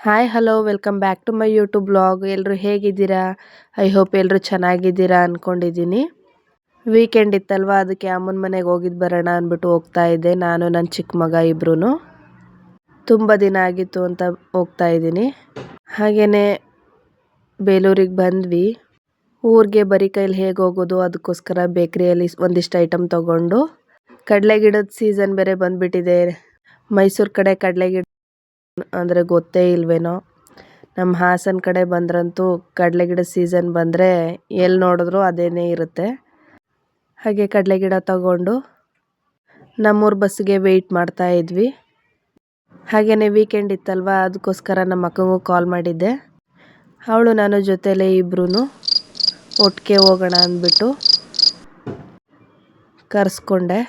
Hi hello welcome back to my YouTube blog. ಎಲ್ಲರೂ ಹೇಗಿದ್ದೀರಾ? I hope ಎಲ್ಲರೂ ಚೆನ್ನಾಗಿದ್ದೀರಾ ಅಂದ್ಕೊಂಡಿದ್ದೀನಿ. ವೀಕೆಂಡ್ ಇತ್ತಲ್ವ, ಅದಕ್ಕೆ ಅಮ್ಮನ ಮನೆಗೆ ಹೋಗಿದ್ದು ಬರೋಣ ಅಂದ್ಬಿಟ್ಟು ಹೋಗ್ತಾ ಇದ್ದೆ. ನಾನು ನನ್ನ ಚಿಕ್ಕ ಮಗ ಇಬ್ಬರೂ ತುಂಬ ದಿನ ಆಗಿತ್ತು ಅಂತ ಹೋಗ್ತಾ ಇದ್ದೀನಿ. ಹಾಗೆಯೇ ಬೇಲೂರಿಗೆ ಬಂದ್ವಿ. ಊರಿಗೆ ಬರೀ ಕೈಲಿ ಹೇಗೆ ಹೋಗೋದು, ಅದಕ್ಕೋಸ್ಕರ ಬೇಕ್ರಿಯಲ್ಲಿ ಒಂದಿಷ್ಟು ಐಟಮ್ ತೊಗೊಂಡು, ಕಡಲೆ ಗಿಡದ ಸೀಸನ್ ಬೇರೆ ಬಂದುಬಿಟ್ಟಿದೆ. ಮೈಸೂರು ಕಡೆ ಕಡಲೆ ಗಿಡ ಅಂದರೆ ಗೊತ್ತೇ ಇಲ್ವೇನೋ. ನಮ್ಮ ಹಾಸನ ಕಡೆ ಬಂದ್ರಂತೂ ಕಡಲೆ ಗಿಡ ಸೀಸನ್ ಬಂದರೆ ಎಲ್ಲಿ ನೋಡಿದ್ರೂ ಅದೇನೇ ಇರುತ್ತೆ. ಹಾಗೆ ಕಡಲೆ ಗಿಡ ತಗೊಂಡು ನಮ್ಮೂರ ಬಸ್ಸಿಗೆ ವೆಯ್ಟ್ ಮಾಡ್ತಾ ಇದ್ವಿ. ಹಾಗೆಯೇ ವೀಕೆಂಡ್ ಇತ್ತಲ್ವ, ಅದಕ್ಕೋಸ್ಕರ ನಮ್ಮ ಅಕ್ಕಂಗೂ ಕಾಲ್ ಮಾಡಿದ್ದೆ. ಅವಳು ನಾನು ಜೊತೆಲೇ ಇಬ್ಬರೂ ಒಟ್ಟಿಗೆ ಹೋಗೋಣ ಅಂದ್ಬಿಟ್ಟು ಕರೆಸ್ಕೊಂಡೆ.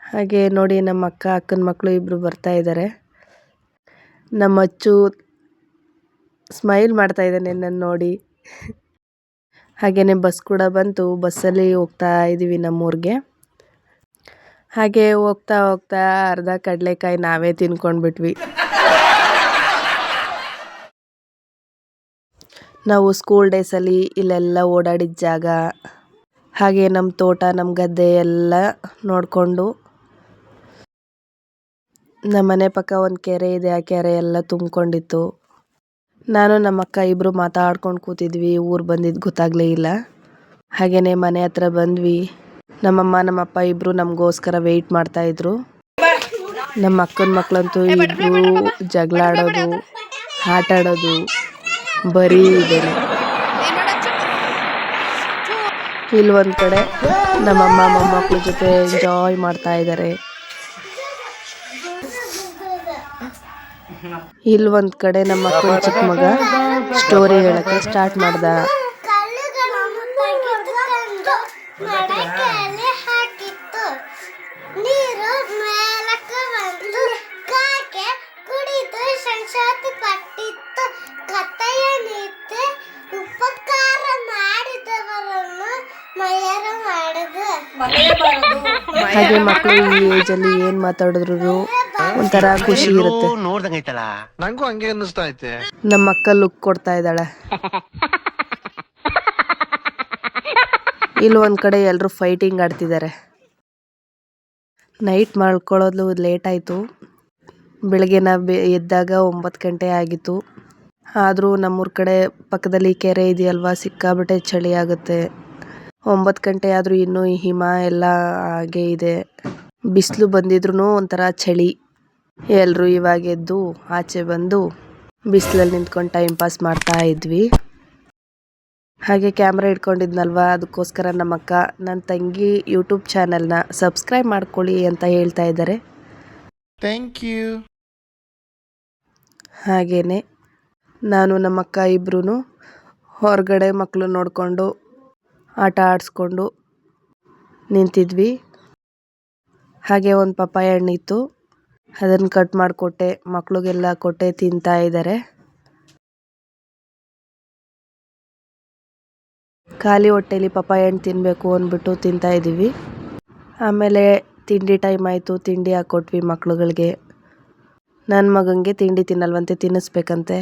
ಹಾಗೆ ನೋಡಿ, ನಮ್ಮ ಅಕ್ಕನ ಮಕ್ಕಳು ಇಬ್ಬರು ಬರ್ತಾ ಇದ್ದಾರೆ. ನಮ್ಮ ಅಚ್ಚು ಸ್ಮೈಲ್ ಮಾಡ್ತಾ ಇದ್ದಾನೆ ನನ್ನ ನೋಡಿ. ಹಾಗೆಯೇ ಬಸ್ ಕೂಡ ಬಂತು. ಬಸ್ಸಲ್ಲಿ ಹೋಗ್ತಾ ಇದ್ದೀವಿ ನಮ್ಮೂರಿಗೆ. ಹಾಗೆ ಹೋಗ್ತಾ ಹೋಗ್ತಾ ಅರ್ಧ ಕಡಲೆಕಾಯಿ ನಾವೇ ತಿನ್ಕೊಂಡ್ಬಿಟ್ವಿ. ನಾವು ಸ್ಕೂಲ್ ಡೇಸಲ್ಲಿ ಇಲ್ಲೆಲ್ಲ ಓಡಾಡಿದ ಜಾಗ, ಹಾಗೆ ನಮ್ಮ ತೋಟ, ನಮ್ಮ ಗದ್ದೆ ಎಲ್ಲ ನೋಡಿಕೊಂಡು, ನಮ್ಮ ಮನೆ ಪಕ್ಕ ಒಂದು ಕೆರೆ ಇದೆ, ಆ ಕೆರೆ ಎಲ್ಲ ತುಂಬಿಕೊಂಡಿತ್ತು. ನಾನು ನಮ್ಮ ಅಕ್ಕ ಇಬ್ಬರು ಮಾತಾಡ್ಕೊಂಡು ಕೂತಿದ್ವಿ. ಊರು ಬಂದಿದ್ದು ಗೊತ್ತಾಗಲೇ ಇಲ್ಲ. ಹಾಗೆಯೇ ಮನೆ ಹತ್ರ ಬಂದ್ವಿ. ನಮ್ಮಮ್ಮ ನಮ್ಮಪ್ಪ ಇಬ್ಬರು ನಮಗೋಸ್ಕರ ವೆಯ್ಟ್ ಮಾಡ್ತಾಯಿದ್ರು. ನಮ್ಮ ಅಕ್ಕನ ಮಕ್ಕಳಂತೂ ಇಬ್ಬರು ಜಗಳ ಆಡೋದು, ಆಟ ಆಡೋದು ಬರೀ ಇದೆ. ಇಲ್ಲಿ ಒಂದು ಕಡೆ ನಮ್ಮಮ್ಮ ಮೊಮ್ಮಕ್ಕಳ ಜೊತೆ ಎಂಜಾಯ್ ಮಾಡ್ತಾ ಇದ್ದಾರೆ. ಇಲ್ಲಿ ಒಂದು ಕಡೆ ನಮ್ಮ ಅಕ್ಕನ ಚಿಕ್ಕ ಮಗ ಸ್ಟೋರಿ ಹೇಳೋಕ್ಕೆ ಸ್ಟಾರ್ಟ್ ಮಾಡ್ದ. ಹಾಗೆ ಮಕ್ಕಳು ಈ ಏಜಲ್ಲಿ ಏನು ಮಾತಾಡಿದ್ರು ಒಂಥರ ಖುಷಿ ಇರುತ್ತೆ. ನಂಗೂ ಹಂಗೆ ಅನ್ನಿಸ್ತಾ ಐತೆ. ನಮ್ಮ ಅಕ್ಕ ಲುಕ್ ಕೊಡ್ತಾ ಇದ್ದಾಳೆ. ಇಲ್ಲಿ ಒಂದು ಕಡೆ ಎಲ್ಲರೂ ಫೈಟಿಂಗ್ ಆಡ್ತಿದ್ದಾರೆ. ನೈಟ್ ಮಾಡ್ಕೊಳ್ಳೋದು ಲೇಟ್ ಆಯಿತು. ಬೆಳಗ್ಗೆ ನಾವು ಎದ್ದಾಗ 9 ಗಂಟೆ ಆಗಿತ್ತು. ಆದರೂ ನಮ್ಮೂರ ಕಡೆ ಪಕ್ಕದಲ್ಲಿ ಕೆರೆ ಇದೆಯಲ್ವ, ಸಿಕ್ಕಾಬಿಟ್ಟೆ ಚಳಿ ಆಗುತ್ತೆ. 9 ಗಂಟೆ ಆದರೂ ಇನ್ನೂ ಹಿಮ ಎಲ್ಲ ಹಾಗೆ ಇದೆ. ಬಿಸಿಲು ಬಂದಿದ್ರೂ ಒಂಥರ ಚಳಿ. ಎಲ್ಲರೂ ಇವಾಗ ಎದ್ದು ಆಚೆ ಬಂದು ಬಿಸಿಲಲ್ಲಿ ನಿಂತ್ಕೊಂಡು ಟೈಮ್ ಪಾಸ್ ಮಾಡ್ತಾ ಇದ್ವಿ. ಹಾಗೆ ಕ್ಯಾಮ್ರಾ ಇಟ್ಕೊಂಡಿದ್ನಲ್ವ, ಅದಕ್ಕೋಸ್ಕರ ನಮ್ಮ ಅಕ್ಕ ನನ್ನ ತಂಗಿ ಯೂಟ್ಯೂಬ್ ಚಾನಲ್ನ ಸಬ್ಸ್ಕ್ರೈಬ್ ಮಾಡ್ಕೊಳ್ಳಿ ಅಂತ ಹೇಳ್ತಾ ಇದ್ದಾರೆ. Thank you. ಹಾಗೆಯೇ ನಾನು ನಮ್ಮ ಅಕ್ಕ ಇಬ್ಬರೂ ಹೊರಗಡೆ ಮಕ್ಕಳು ನೋಡಿಕೊಂಡು ಆಟ ಆಡಿಸ್ಕೊಂಡು ನಿಂತಿದ್ವಿ. ಹಾಗೆ ಒಂದು ಪಪ್ಪಾಯ ಹಣ್ಣಿತ್ತು, ಅದನ್ನು ಕಟ್ ಮಾಡಿಕೊಟ್ಟೆ. ಮಕ್ಕಳಿಗೆಲ್ಲ ಕೊಟ್ಟೆ, ತಿಂತಾ ಇದ್ದಾರೆ. ಖಾಲಿ ಹೊಟ್ಟೆಲಿ ಪಪ್ಪಾಯ ಹಣ್ಣು ತಿನ್ನಬೇಕು ಅಂದ್ಬಿಟ್ಟು ತಿಂತಾ ಇದ್ದೀವಿ. ಆಮೇಲೆ ತಿಂಡಿ ಟೈಮ್ ಆಯಿತು. ತಿಂಡಿ ಹಾಕ್ಕೊಟ್ವಿ ಮಕ್ಳುಗಳಿಗೆ. ನನ್ನ ಮಗನಿಗೆ ತಿಂಡಿ ತಿನ್ನಲ್ವಂತೆ, ತಿನ್ನಿಸ್ಬೇಕಂತೆ.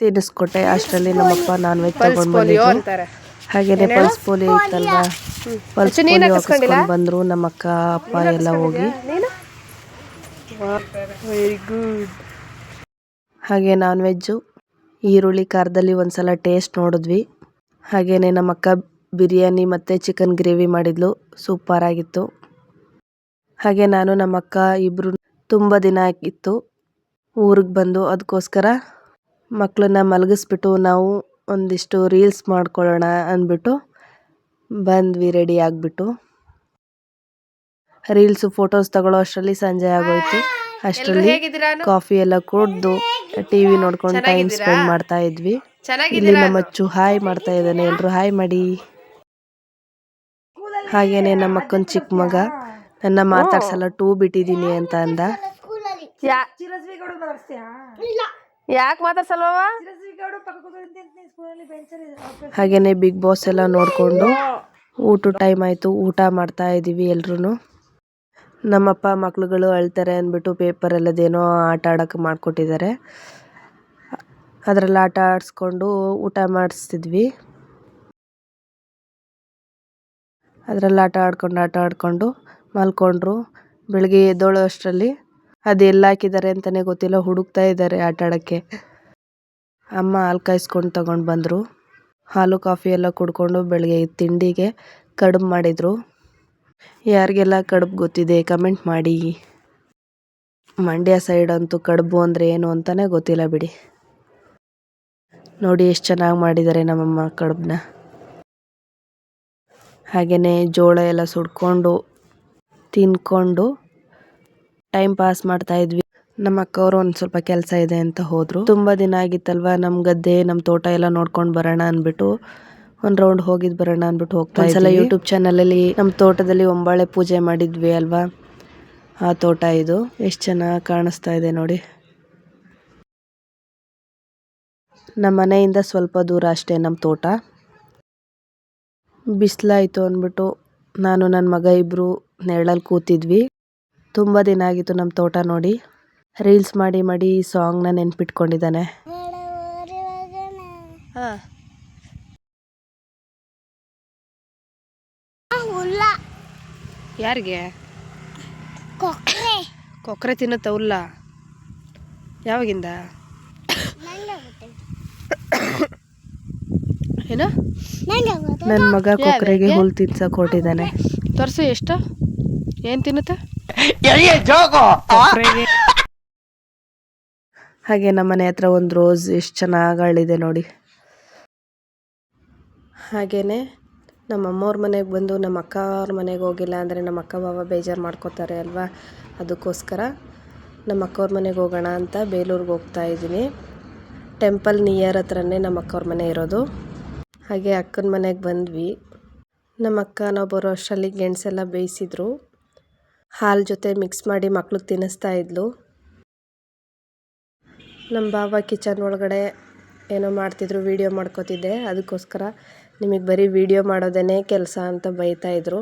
ತಿನ್ನಿಸ್ಕೊಟ್ಟೆ. ಅಷ್ಟರಲ್ಲಿ ನಮ್ಮಪ್ಪ ನಾನ್ ವೆಜ್ ತೊಗೊಂಡು ಬಂದಿದ್ರು. ಹಾಗೆಯೇ ಪಲ್ಸ್ ಪೋಲಿಯೋ ಇತ್ತಲ್ವ, ಪಲ್ಸ್ ಪೋಲಿಯೋ ಹಾಕಿಸ್ಕೊಂಡು ಬಂದರು ನಮ್ಮ ಅಕ್ಕ ಅಪ್ಪ ಎಲ್ಲ ಹೋಗಿ. Very good. ಹಾಗೆ ನಾನ್ ವೆಜ್ಜು ಈರುಳ್ಳಿ ಖಾರದಲ್ಲಿ ಒಂದ್ಸಲ ಟೇಸ್ಟ್ ನೋಡಿದ್ವಿ. ಹಾಗೆಯೇ ನಮ್ಮ ಅಕ್ಕ ಬಿರಿಯಾನಿ ಮತ್ತು ಚಿಕನ್ ಗ್ರೇವಿ ಮಾಡಿದ್ಲು, ಸೂಪರ್ ಆಗಿತ್ತು. ಹಾಗೆ ನಾನು ನಮ್ಮ ಅಕ್ಕ ಇಬ್ಬರು ತುಂಬ ದಿನ ಆಗಿತ್ತು ಊರಿಗೆ ಬಂದು, ಅದಕ್ಕೋಸ್ಕರ ಮಕ್ಕಳನ್ನ ಮಲಗಿಸ್ಬಿಟ್ಟು ನಾವು ಒಂದಿಷ್ಟು ರೀಲ್ಸ್ ಮಾಡ್ಕೊಳ್ಳೋಣ ಅಂದ್ಬಿಟ್ಟು ಬಂದ್ವಿ ರೆಡಿ ಆಗಿಬಿಟ್ಟು. ರೀಲ್ಸು ಫೋಟೋಸ್ ತಗೊಳ್ಳೋ ಅಷ್ಟರಲ್ಲಿ ಸಂಜೆ ಆಗೋಯ್ತು. ಅಷ್ಟರಲ್ಲಿ ಕಾಫಿ ಎಲ್ಲ ಕುಡಿದು ಟಿ ವಿ ನೋಡ್ಕೊಂಡು ಟೈಮ್ ಸ್ಪೆಂಡ್ ಮಾಡ್ತಾ ಇದ್ವಿ. ಇಲ್ಲಿ ನಮ್ಮ ಅಚ್ಚು ಹಾಯ್ ಮಾಡ್ತಾ ಇದ್ದಾನೆ. ಎಲ್ಲರೂ ಹಾಯ್ ಮಾಡಿ. ಹಾಗೇನೆ ನಮ್ಮ ಅಕ್ಕನ ಚಿಕ್ಕ ಮಗ ನನ್ನ ಮಾತಾಡ್ಸಲ್ಲ, 2 ಬಿಟ್ಟಿದ್ದೀನಿ ಅಂತ ಅಂದ. ಯಾಕೆ ಮಾತಾಡ್ಸಲ್ವ? ಹಾಗೇನೆ ಬಿಗ್ ಬಾಸ್ ಎಲ್ಲ ನೋಡಿಕೊಂಡು ಊಟ ಟೈಮ್ ಆಯಿತು. ಊಟ ಮಾಡ್ತಾ ಇದ್ದೀವಿ ಎಲ್ರೂ. ನಮ್ಮಪ್ಪ ಮಕ್ಳುಗಳು ಅಳ್ತಾರೆ ಅಂದ್ಬಿಟ್ಟು ಪೇಪರ್ ಎಲ್ಲದೇನೋ ಆಟ ಆಡೋಕ್ಕೆ ಮಾಡಿಕೊಟ್ಟಿದ್ದಾರೆ. ಅದರಲ್ಲಿ ಆಟ ಆಡಿಸ್ಕೊಂಡು ಊಟ ಮಾಡಿಸ್ತಿದ್ವಿ. ಅದರಲ್ಲಿ ಆಟ ಆಡ್ಕೊಂಡು ಮಲ್ಕೊಂಡ್ರು. ಬೆಳಗ್ಗೆ ಎದ್ದೋಳೋ ಅಷ್ಟರಲ್ಲಿ ಅದು ಎಲ್ಲಿ ಹಾಕಿದ್ದಾರೆ ಅಂತಲೇ ಗೊತ್ತಿಲ್ಲ, ಹುಡುಕ್ತಾ ಇದ್ದಾರೆ ಆಟ ಆಡೋಕ್ಕೆ. ಅಮ್ಮ ಹಾಲು ಕಾಯಿಸ್ಕೊಂಡು ತಗೊಂಡು ಬಂದರು. ಹಾಲು ಕಾಫಿ ಎಲ್ಲ ಕುಡ್ಕೊಂಡು ಬೆಳಗ್ಗೆ ತಿಂಡಿಗೆ ಕಡುಬು ಮಾಡಿದರು. ಯಾರಿಗೆಲ್ಲ ಕಡುಬು ಗೊತ್ತಿದೆ ಕಮೆಂಟ್ ಮಾಡಿ. ಮಂಡ್ಯ ಸೈಡ್ ಅಂತೂ ಕಡುಬು ಅಂದರೆ ಏನು ಅಂತಲೇ ಗೊತ್ತಿಲ್ಲ ಬಿಡಿ. ನೋಡಿ ಎಷ್ಟು ಚೆನ್ನಾಗಿ ಮಾಡಿದ್ದಾರೆ ನಮ್ಮಮ್ಮ ಕಡುಬನ್ನ. ಹಾಗೆಯೇ ಜೋಳ ಎಲ್ಲ ಸುಡ್ಕೊಂಡು ತಿನ್ಕೊಂಡು ಟೈಮ್ ಪಾಸ್ ಮಾಡ್ತಾಯಿದ್ವಿ. ನಮ್ಮ ಅಕ್ಕವರು ಒಂದು ಸ್ವಲ್ಪ ಕೆಲಸ ಇದೆ ಅಂತ ಹೋದರು. ತುಂಬ ದಿನ ಆಗಿತ್ತಲ್ವ, ನಮ್ಮ ಗದ್ದೆ ನಮ್ಮ ತೋಟ ಎಲ್ಲ ನೋಡ್ಕೊಂಡು ಬರೋಣ ಅಂದ್ಬಿಟ್ಟು ಒಂದು ರೌಂಡ್ ಹೋಗಿದ್ದು ಬರೋಣ ಅಂದ್ಬಿಟ್ಟು ಹೋಗ್ತಾ ಇದ್ವಿ. ಒಂದ್ಸಲ ಯೂಟ್ಯೂಬ್ ಚಾನಲಲ್ಲಿ ನಮ್ಮ ತೋಟದಲ್ಲಿ ಒಂಬಾಳೆ ಪೂಜೆ ಮಾಡಿದ್ವಿ ಅಲ್ವಾ, ಆ ತೋಟ ಇದು. ಎಷ್ಟು ಚೆನ್ನಾಗಿ ಕಾಣಿಸ್ತಾ ಇದೆ ನೋಡಿ. ನಮ್ಮ ಮನೆಯಿಂದ ಸ್ವಲ್ಪ ದೂರ ಅಷ್ಟೇ ನಮ್ಮ ತೋಟ. ಬಿಸಿಲಾಯಿತು ಅಂದ್ಬಿಟ್ಟು ನಾನು ನನ್ನ ಮಗ ಇಬ್ಬರು ನೆರಳಲ್ಲಿ ಕೂತಿದ್ವಿ. ತುಂಬ ದಿನ ಆಗಿತ್ತು ನಮ್ಮ ತೋಟ ನೋಡಿ. ರೀಲ್ಸ್ ಮಾಡಿ ಮಾಡಿ ಈ ಸಾಂಗ್ನ ನೆನ್ಪಿಟ್ಕೊಂಡಿದ್ದಾನೆ. ಯಾರಿಗೆ ಕೊಕ್ಕರೆ ತಿನ್ನುತ್ತ ಹುಲ್ಲ? ಯಾವಾಗಿಂದ? ಏನು? ನನ್ನ ಮಗ ಕೊಕ್ಕರೆಗೆ ಹುಲ್ಲು ತಿನ್ಸಕ್ಕೆ ಹೊಟ್ಟಿದ್ದಾನೆ. ತೋರಿಸು ಎಷ್ಟು ಏನು ತಿನ್ನುತ್ತೆ? ಹಾಗೆ ನಮ್ಮ ಮನೆ ಹತ್ರ ಒಂದು ರೋಸ್ ಎಷ್ಟು ಚೆನ್ನಾಗಿ ಅರಳಿದೆ ನೋಡಿ. ಹಾಗೆಯೇ ನಮ್ಮ ಅಮ್ಮವ್ರ ಮನೆಗೆ ಬಂದು ನಮ್ಮ ಅಕ್ಕ ಅವ್ರ ಮನೆಗೆ ಹೋಗಿಲ್ಲ ಅಂದರೆ ನಮ್ಮ ಅಕ್ಕ ಬಾವ ಬೇಜಾರು ಮಾಡ್ಕೋತಾರೆ ಅಲ್ವಾ, ಅದಕ್ಕೋಸ್ಕರ ನಮ್ಮ ಅಕ್ಕವ್ರ ಮನೆಗೆ ಹೋಗೋಣ ಅಂತ ಬೇಲೂರಿಗೆ ಹೋಗ್ತಾ ಇದ್ದೀನಿ. ಟೆಂಪಲ್ ನಿಯರ್ ಹತ್ರನೇ ನಮ್ಮ ಅಕ್ಕವ್ರ ಮನೆ ಇರೋದು. ಹಾಗೆ ಅಕ್ಕನ ಮನೆಗೆ ಬಂದ್ವಿ. ನಮ್ಮ ಅಕ್ಕ ನಾವು ಬರೋ ಅಷ್ಟರಲ್ಲಿ ಗೆಣಸೆಲ್ಲ ಬೇಯಿಸಿದ್ರು. ಹಾಲು ಜೊತೆ ಮಿಕ್ಸ್ ಮಾಡಿ ಮಕ್ಳಿಗೆ ತಿನ್ನಿಸ್ತಾ ಇದ್ಲು. ನಮ್ಮ ಬಾಬಾ ಕಿಚನ್ ಒಳಗಡೆ ಏನೋ ಮಾಡ್ತಿದ್ರು, ವೀಡಿಯೋ ಮಾಡ್ಕೋತಿದ್ದೆ. ಅದಕ್ಕೋಸ್ಕರ ನಿಮಗೆ ಬರೀ ವೀಡಿಯೋ ಮಾಡೋದೇ ಕೆಲಸ ಅಂತ ಬೈತಾಯಿದ್ರು.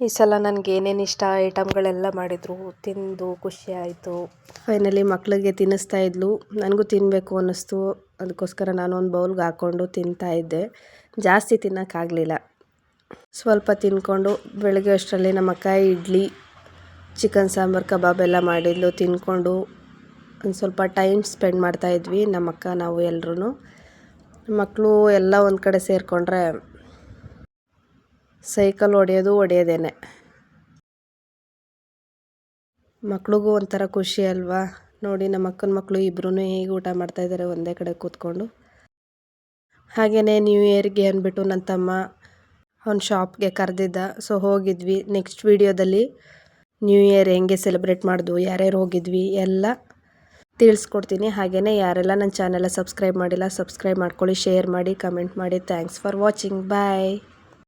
ಈ ಸಲ ನನಗೆ ಏನೇನು ಇಷ್ಟ ಐಟಮ್ಗಳೆಲ್ಲ ಮಾಡಿದರು, ತಿಂದು ಖುಷಿ ಆಯಿತು. ಫೈನಲಿ ಮಕ್ಳಿಗೆ ತಿನ್ನಿಸ್ತಾ ಇದ್ಲು, ನನಗೂ ತಿನ್ನಬೇಕು ಅನ್ನಿಸ್ತು. ಅದಕ್ಕೋಸ್ಕರ ನಾನು ಒಂದು ಬೌಲ್ಗೆ ಹಾಕ್ಕೊಂಡು ತಿಂತಾಯಿದ್ದೆ. ಜಾಸ್ತಿ ತಿನ್ನೋಕ್ಕಾಗಲಿಲ್ಲ, ಸ್ವಲ್ಪ ತಿಂದ್ಕೊಂಡು ಬೆಳಗ್ಗೆ ಅಷ್ಟರಲ್ಲಿ ನಮ್ಮ ಅಕ್ಕ ಇಡ್ಲಿ, ಚಿಕನ್ ಸಾಂಬಾರು, ಕಬಾಬ್ ಎಲ್ಲ ಮಾಡಿದ್ಲು. ತಿಂದ್ಕೊಂಡು ಒಂದು ಸ್ವಲ್ಪ ಟೈಮ್ ಸ್ಪೆಂಡ್ ಮಾಡ್ತಾಯಿದ್ವಿ ನಮ್ಮ ಅಕ್ಕ ನಾವು ಎಲ್ಲರೂ. ಮಕ್ಕಳು ಎಲ್ಲ ಒಂದು ಕಡೆ ಸೇರಿಕೊಂಡ್ರೆ ಸೈಕಲ್ ಹೊಡೆಯೋದೇನೆ. ಮಕ್ಳಿಗೂ ಒಂಥರ ಖುಷಿ ಅಲ್ವಾ. ನೋಡಿ ನಮ್ಮ ಅಕ್ಕನ ಮಕ್ಕಳು ಇಬ್ಬರೂ ಹೇಗೆ ಊಟ ಮಾಡ್ತಾಯಿದ್ದಾರೆ ಒಂದೇ ಕಡೆ ಕೂತ್ಕೊಂಡು. ಹಾಗೆಯೇ ನ್ಯೂ ಇಯರ್ಗೆ ಅಂದ್ಬಿಟ್ಟು ನನ್ನ ತಮ್ಮ ಅವ್ನ ಶಾಪ್ಗೆ ಕರೆದಿದ್ದ, ಸೊ ಹೋಗಿದ್ವಿ. ನೆಕ್ಸ್ಟ್ ವೀಡಿಯೋದಲ್ಲಿ ನ್ಯೂ ಇಯರ್ ಹೆಂಗೆ ಸೆಲೆಬ್ರೇಟ್ ಮಾಡಿದ್ವು, ಯಾರ್ಯಾರು ಹೋಗಿದ್ವಿ ಎಲ್ಲ ತಿಳಿಸ್ಕೊಡ್ತೀನಿ. ಹಾಗೆಯೇ ಯಾರೆಲ್ಲ ನನ್ನ ಚಾನೆಲ್ ಸಬ್ಸ್ಕ್ರೈಬ್ ಮಾಡಿಲ್ಲ ಸಬ್ಸ್ಕ್ರೈಬ್ ಮಾಡ್ಕೊಳ್ಳಿ, ಶೇರ್ ಮಾಡಿ, ಕಮೆಂಟ್ ಮಾಡಿ. Thanks for watching. ಬಾಯ್.